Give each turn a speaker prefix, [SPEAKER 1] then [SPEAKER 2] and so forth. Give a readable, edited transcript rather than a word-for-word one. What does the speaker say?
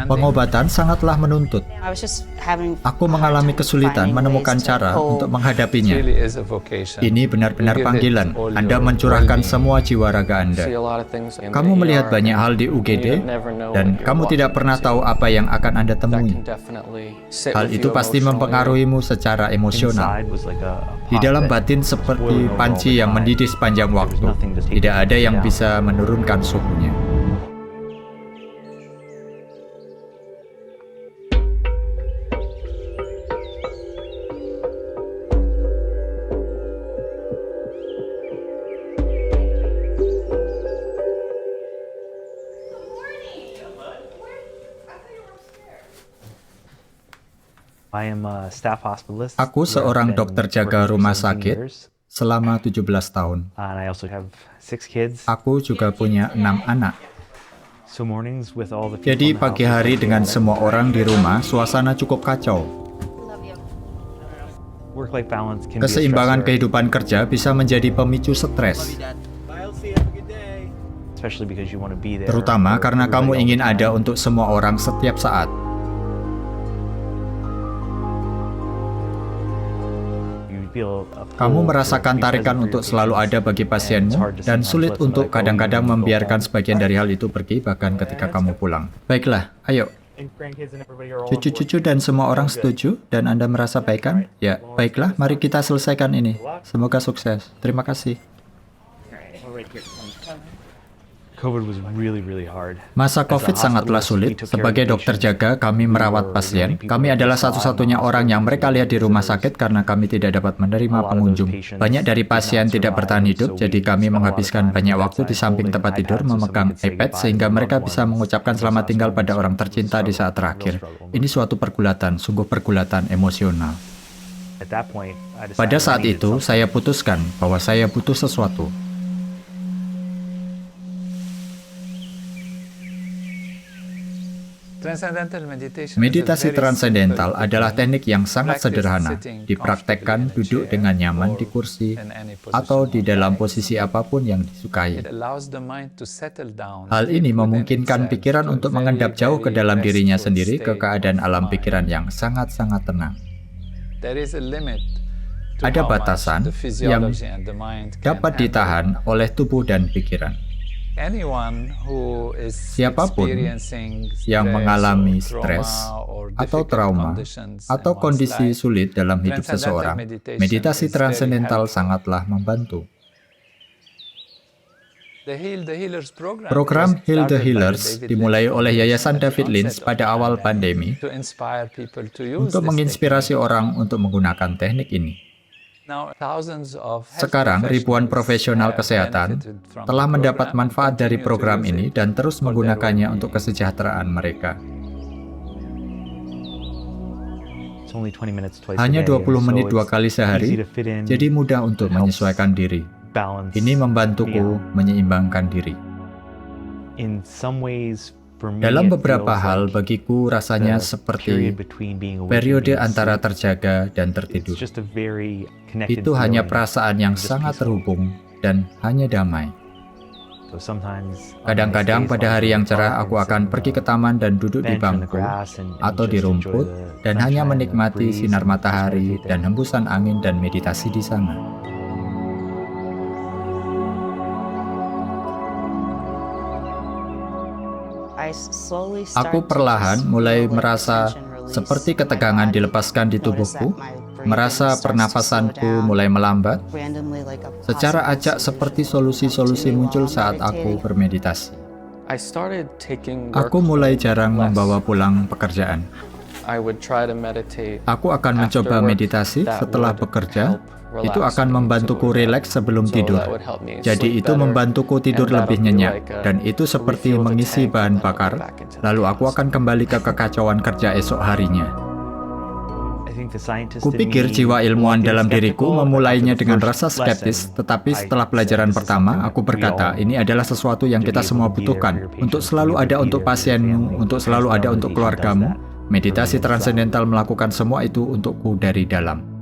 [SPEAKER 1] Pengobatan sangatlah menuntut. Aku mengalami kesulitan menemukan cara untuk menghadapinya. Ini benar-benar panggilan. Anda mencurahkan semua jiwa raga Anda. Kamu melihat banyak hal di UGD, dan kamu tidak pernah tahu apa yang akan Anda temui. Hal itu pasti mempengaruhimu secara emosional. Di dalam batin seperti panci yang mendidih sepanjang waktu. Tidak ada yang bisa menurunkan suhunya. Aku seorang dokter jaga rumah sakit selama 17 tahun. Aku juga punya 6 anak. Jadi pagi hari dengan semua orang di rumah, suasana cukup kacau. Keseimbangan kehidupan kerja bisa menjadi pemicu stres. Terutama karena kamu ingin ada untuk semua orang setiap saat. Kamu merasakan tarikan untuk selalu ada bagi pasienmu, dan sulit untuk kadang-kadang membiarkan sebagian dari hal itu pergi, bahkan ketika kamu pulang. Baiklah, ayo. Cucu-cucu dan semua orang setuju, dan Anda merasa baik kan? Ya, baiklah, mari kita selesaikan ini. Semoga sukses. Terima kasih. Masa COVID sangatlah sulit. Sebagai dokter jaga, kami merawat pasien. Kami adalah satu-satunya orang yang mereka lihat di rumah sakit karena kami tidak dapat menerima pengunjung. Banyak dari pasien tidak bertahan hidup, jadi kami menghabiskan banyak waktu di samping tempat tidur memegang iPad sehingga mereka bisa mengucapkan selamat tinggal pada orang tercinta di saat terakhir. Ini suatu pergulatan, sungguh pergulatan emosional. Pada saat itu, saya putuskan bahwa saya butuh sesuatu. Meditasi transendental adalah teknik yang sangat sederhana, dipraktekkan duduk dengan nyaman di kursi atau di dalam posisi apapun yang disukai. Hal ini memungkinkan pikiran untuk mengendap jauh ke dalam dirinya sendiri ke keadaan alam pikiran yang sangat-sangat tenang. Ada batasan yang dapat ditahan oleh tubuh dan pikiran. Siapapun yang mengalami stres atau trauma atau kondisi sulit dalam hidup seseorang, meditasi transendental sangatlah membantu. Program Heal the Healers dimulai oleh Yayasan David Lynch pada awal pandemi untuk menginspirasi orang untuk menggunakan teknik ini. Sekarang, ribuan profesional kesehatan telah mendapat manfaat dari program ini dan terus menggunakannya untuk kesejahteraan mereka. Hanya 20 menit 2 kali sehari, jadi mudah untuk menyesuaikan diri. Ini membantuku menyeimbangkan diri. Dalam beberapa hal, bagiku rasanya seperti periode antara terjaga dan tertidur. Itu hanya perasaan yang sangat terhubung dan hanya damai. Kadang-kadang pada hari yang cerah, aku akan pergi ke taman dan duduk di bangku atau di rumput dan hanya menikmati sinar matahari dan hembusan angin dan meditasi di sana. Aku perlahan mulai merasa seperti ketegangan dilepaskan di tubuhku, merasa pernapasanku mulai melambat. Secara acak seperti solusi-solusi muncul saat aku bermeditasi. Aku mulai jarang membawa pulang pekerjaan. Aku akan mencoba meditasi setelah bekerja. Itu akan membantuku rileks sebelum tidur. Jadi itu membantuku tidur lebih nyenyak, dan itu seperti mengisi bahan bakar, lalu aku akan kembali ke kekacauan kerja esok harinya. Kupikir jiwa ilmuwan dalam diriku memulainya dengan rasa skeptis, tetapi setelah pelajaran pertama, aku berkata, ini adalah sesuatu yang kita semua butuhkan, untuk selalu ada untuk pasienmu, untuk selalu ada untuk keluargamu. Meditasi transendental melakukan semua itu untukku dari dalam.